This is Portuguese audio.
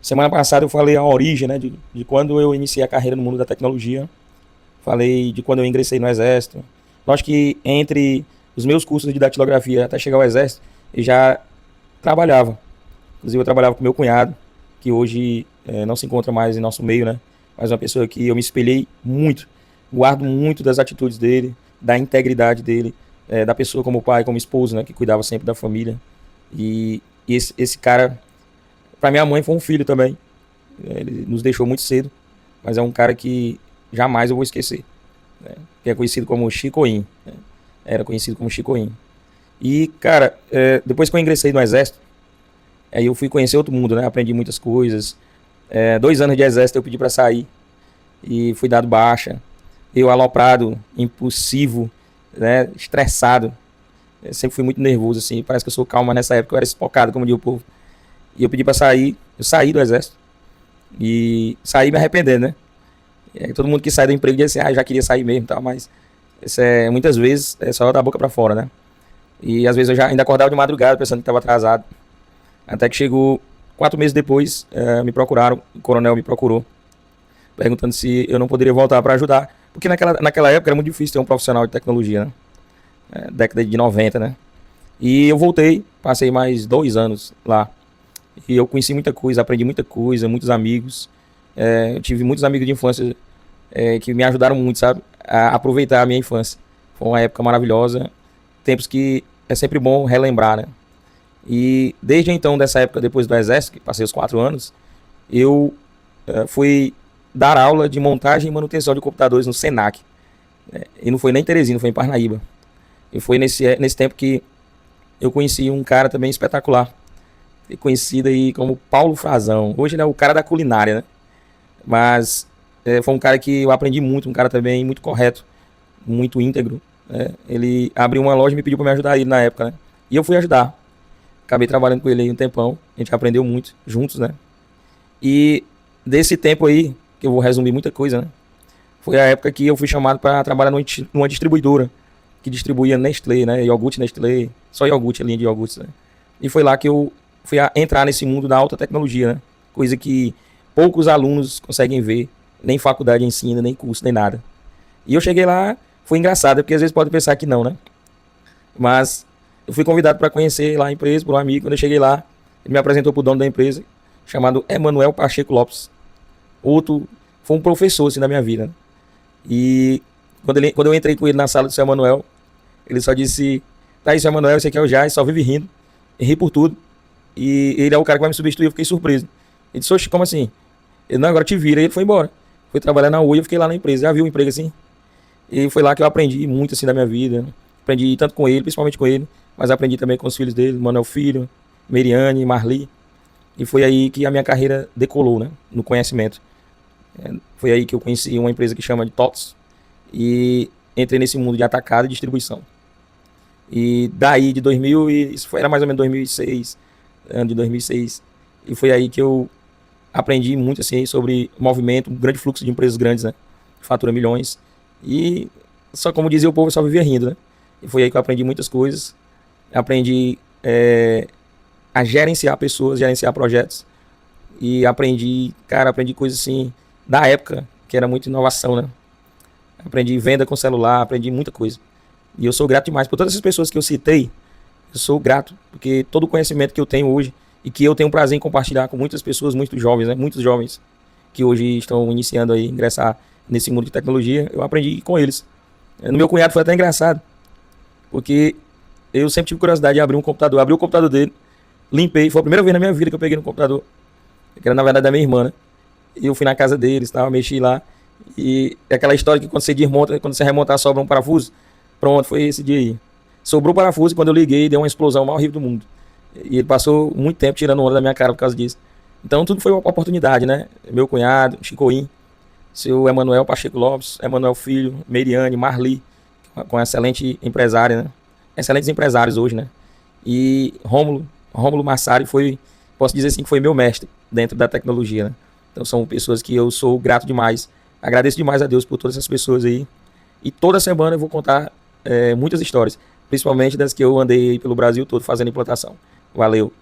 Semana passada eu falei a origem, né, de quando eu iniciei a carreira no mundo da tecnologia. Falei de quando eu ingressei no Exército. Lógico que entre os meus cursos de datilografia até chegar ao Exército, eu já trabalhava. Inclusive eu trabalhava com meu cunhado, que hoje não se encontra mais em nosso meio, né? Mas uma pessoa que eu me espelhei muito. Guardo muito das atitudes dele, da integridade dele, da pessoa como pai, como esposo, né? Que cuidava sempre da família. E esse cara, para minha mãe, foi um filho também. Ele nos deixou muito cedo, mas é um cara que jamais eu vou esquecer, né? Que é conhecido como Chicoim, né? Era conhecido como Chicoim. E, cara, depois que eu ingressei no Exército, aí eu fui conhecer outro mundo, né? Aprendi muitas coisas. 2 anos de Exército eu pedi para sair e fui dado baixa. Eu aloprado, impulsivo, né? Estressado. Eu sempre fui muito nervoso, assim. Parece que eu sou calmo, mas nessa época eu era espocado, como diz o povo. E eu pedi para sair. Eu saí do Exército. E saí me arrependendo, né? E aí todo mundo que sai do emprego diz assim, já queria sair mesmo e tal, mas muitas vezes é só da boca para fora, né? E às vezes eu já ainda acordava de madrugada pensando que estava atrasado. Até que chegou 4 meses depois, me procuraram, o coronel me procurou, perguntando se eu não poderia voltar para ajudar. Porque naquela época era muito difícil ter um profissional de tecnologia, né? Década de 90, né? E eu voltei, passei mais 2 anos lá. E eu conheci muita coisa, aprendi muita coisa, muitos amigos. Eu tive muitos amigos de infância que me ajudaram muito, sabe? A aproveitar a minha infância. Foi uma época maravilhosa, tempos que é sempre bom relembrar, né? E desde então, dessa época, depois do Exército, que passei os 4 anos, eu fui dar aula de montagem e manutenção de computadores no Senac. E não foi nem em Teresina, foi em Parnaíba. E foi nesse tempo que eu conheci um cara também espetacular, conhecido aí como Paulo Frazão. Hoje ele é o cara da culinária, né? Mas foi um cara que eu aprendi muito, um cara também muito correto, muito íntegro. Ele abriu uma loja e me pediu para me ajudar ele na época, né? E eu fui ajudar. Acabei trabalhando com ele aí um tempão. A gente aprendeu muito juntos, né? E desse tempo aí, que eu vou resumir muita coisa, né? Foi a época que eu fui chamado para trabalhar numa distribuidora que distribuía Nestlé, né? Iogurte Nestlé, só iogurte, a linha de iogurtes, né? E foi lá que eu fui entrar nesse mundo da alta tecnologia, né? Coisa que poucos alunos conseguem ver, nem faculdade ensina, nem curso, nem nada. E eu cheguei lá, foi engraçado, porque às vezes pode pensar que não, né? Mas eu fui convidado para conhecer lá a empresa por um amigo. Quando eu cheguei lá, ele me apresentou para o dono da empresa, chamado Emanuel Pacheco Lopes. Outro, foi um professor assim, da minha vida, né? E quando eu entrei com ele na sala do seu Emanuel, ele só disse: tá aí, seu Emanuel, esse aqui é o Jai, só vive rindo, e ri por tudo. E ele é o cara que vai me substituir. Eu fiquei surpreso. Ele disse: oxe, como assim? Ele: não, agora te vira. E ele foi embora. Fui trabalhar na UI, eu fiquei lá na empresa. Já viu um emprego assim? E foi lá que eu aprendi muito assim da minha vida. Aprendi tanto com ele, principalmente com ele, mas aprendi também com os filhos dele, Manuel Filho, Meriane, Marli. E foi aí que a minha carreira decolou, né? No conhecimento. Foi aí que eu conheci uma empresa que chama de TOTS e entrei nesse mundo de atacado e distribuição. E daí de 2000, era mais ou menos 2006, ano de 2006, e foi aí que eu aprendi muito assim sobre movimento, um grande fluxo de empresas grandes, né? Fatura milhões. E só como dizia o povo, eu só vivia rindo, né? E foi aí que eu aprendi muitas coisas. Aprendi a gerenciar pessoas, gerenciar projetos. E aprendi coisas assim da época, que era muita inovação, né? Aprendi venda com celular, aprendi muita coisa. E eu sou grato demais por todas essas pessoas que eu citei. Eu sou grato, porque todo o conhecimento que eu tenho hoje e que eu tenho prazer em compartilhar com muitas pessoas, muitos jovens, né? Muitos jovens que hoje estão iniciando aí, ingressar nesse mundo de tecnologia, eu aprendi com eles. No meu cunhado foi até engraçado, porque eu sempre tive curiosidade de abrir um computador. Abri o computador dele, limpei, foi a primeira vez na minha vida que eu peguei no computador, que era na verdade da minha irmã, né? E eu fui na casa deles, mexi lá. E é aquela história que quando você desmonta, quando você remontar, sobra um parafuso. Pronto, foi esse dia aí. Sobrou o parafuso e quando eu liguei, deu uma explosão mais horrível do mundo. E ele passou muito tempo tirando onda da minha cara por causa disso. Então tudo foi uma oportunidade, né? Meu cunhado, Chicoim, seu Emanuel Pacheco Lopes, Emanuel Filho, Meriane, Marli, com excelente empresária, né? Excelentes empresários hoje, né? E Rômulo Massari posso dizer assim, que foi meu mestre dentro da tecnologia, né? Então são pessoas que eu sou grato demais. Agradeço demais a Deus por todas essas pessoas aí. E toda semana eu vou contar muitas histórias, principalmente das que eu andei pelo Brasil todo fazendo implantação. Valeu!